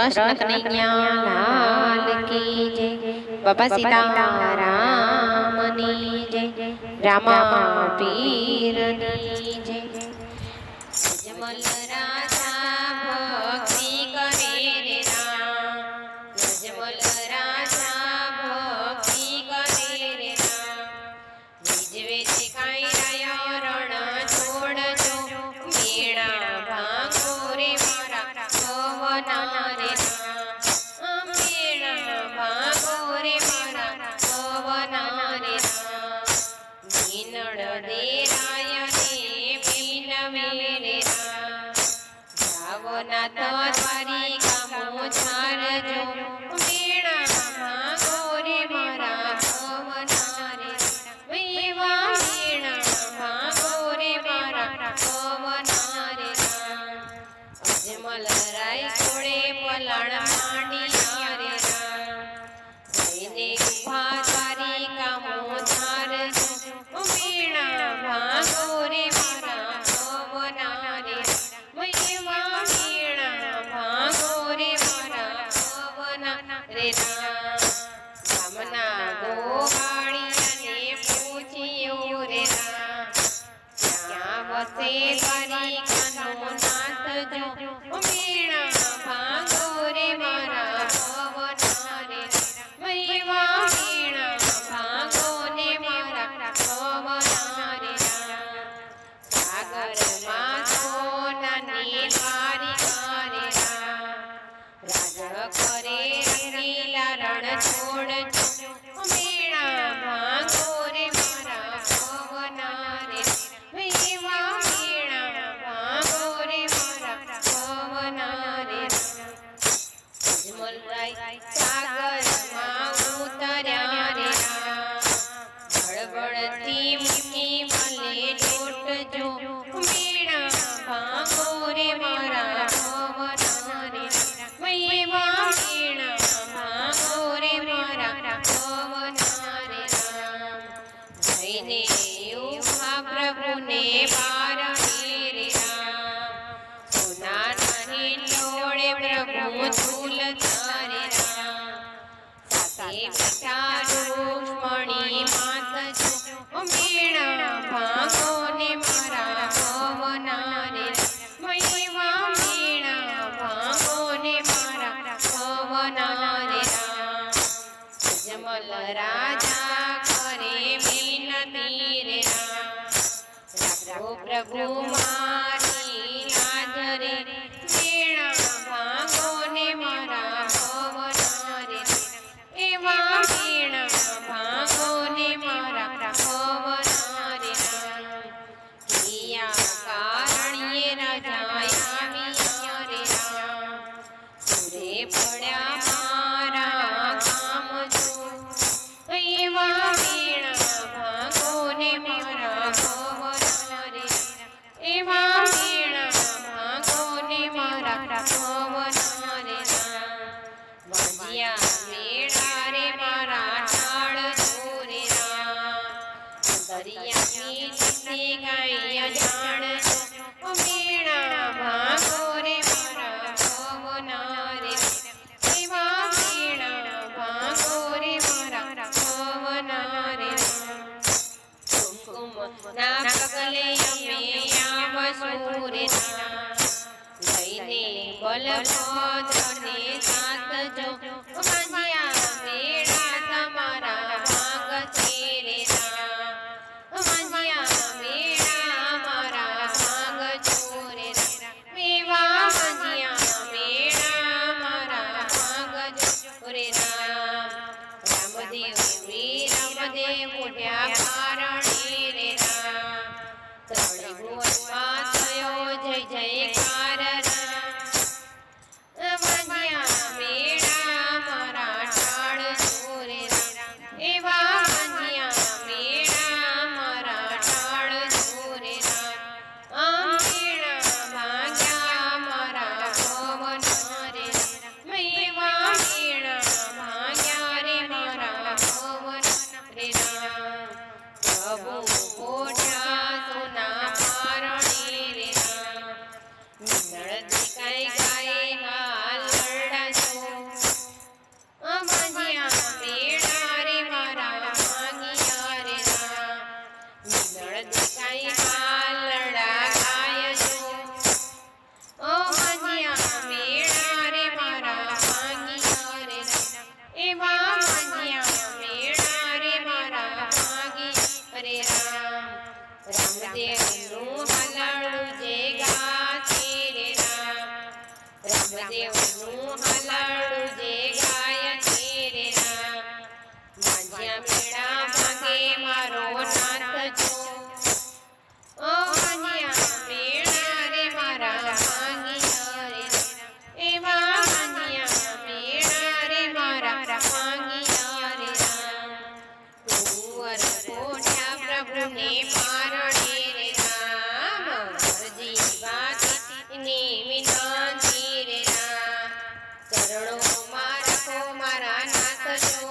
कृष्ण कन्हैया लाल की जय। बाबा सीताराम नी जय। रामा पीर नी जय। यजमल राजा भक्ति करे रे राम। यजमल राजा भक्ति करे रे राम। विजवे सिखाई राया रण छोड़ जो मेणा भांगो रे मारा भवना रे राम। मेणा भांगो रे मारा भवना रे राम। मीनड़ देराय रे पीनवे रे राम। जावो नाथ द्वारिकामो झार जो मेणा भांगो रे मारा भवना रे राम। मेवा मेणा भांगो रे मारा भवना रे राम। अजमल राय कोड़े पलाण मांडिया रे राम। जयने उभा द्वारिकामो झार जो मेणा भांगो रे मारा भवना रे राम। मेवा मेणा भांगो रे मारा भवना रे राम। गामना गोवाळियाने पूछ्યું रे राम। ક્યાં વસે દ્વારિકાનો નાથ જો મેણા ભાંગો રે મારા ભવના રે રામ। મેવા મેણા ભાંગો ને મારા ભવના રે રામ। સાગરમાં સોનાની દ્વારિકા રે રામ। રાજ કરે રંગીલા રણ છોડ જો મેણા ભાંગો રે મારા ભવના રે રામ। મેવા મેણા ભાંગો રે મારા ભવના રે રામ। અજમલ રાય સાગરમાં ઉતર્યા રે રામ। બળબળતી મુઠ્ઠી મલે લોટ જો મેણા ભાંગો રે મારા ભવના રે રામ। મેવા મેણા ભાંગો રે મારા ભવના રે રામ। જઈને ઉભા પ્રભુને બારણે રે રામ। સોનાના હિંડોળે પ્રભુ ઝૂલતા રે રામ। સાથે બેઠા રૂક્ષ્મણી માત જો મેણા ભાંગો ને મારા ભવના રે રામ। મેવા મેણા ભાંગો ને મારા ભવના રે રામ। અજમલ રાજા કરે વિનતી રે રામ। રાખો પ્રભુ મારી લાજ રે મેણા ભાંગો ને મારા ભવના રે રામ। એવા મેણા ભાંગો ને મારા ભવના રે રામ। કિયા કારણ્યે રાજા આવ્યા રે રામ। સુરે પડ્યા મારા કામ જો એવા મેણા ભાંગો ને મારા ભવના રે રામ। એવા મેણા ભાંગો ને મારા ભવના રે રામ। વાજ્યા મેળા રે મારા ઢાળ જો રે રામ। દરિયાની નીચે ગાય જાણ જો મેણા ભાંગો રે મારા ભવના રે રામ। એવા મેણા ભાંગો રે મારા ભવના રે રામ। કુમકુમ ના પગલે અમે આવશું રે રામ। લઈને બલભદ્રને સાથ જો વાજ્યા મેળા તમારા ભાંગશે રે રામ। વાજ્યા મેળા મારા ભાંગજો રે રામ। મેવા વાજ્યા મેળા મારા ભાંગજો રે રામ। રામદેવ વીર રામદેવ ઉઠ્યા કારણે રે રામ। ત્રણે ભુવનમાં થયો જય જયકાર રામ। રામદેવનું હલાળું જે ગાશે રે રામ રામદેવનું હલાળું જે ગાય છે રે રામ માંજ્યા મેળા ભાગે મારો નાથ જો ઓ માંજ્યા મેળા રે મારા ભાંગિયા રે એવા માંજ્યા મેળા રે મારા ભાંગિયા રે રામ કુંવર કોઠ્યા પ્રભુને પારણે રે રામ હરજી વાતને વિનંતી રે રામ ચરણોમાં રાખો મારા નાથ જો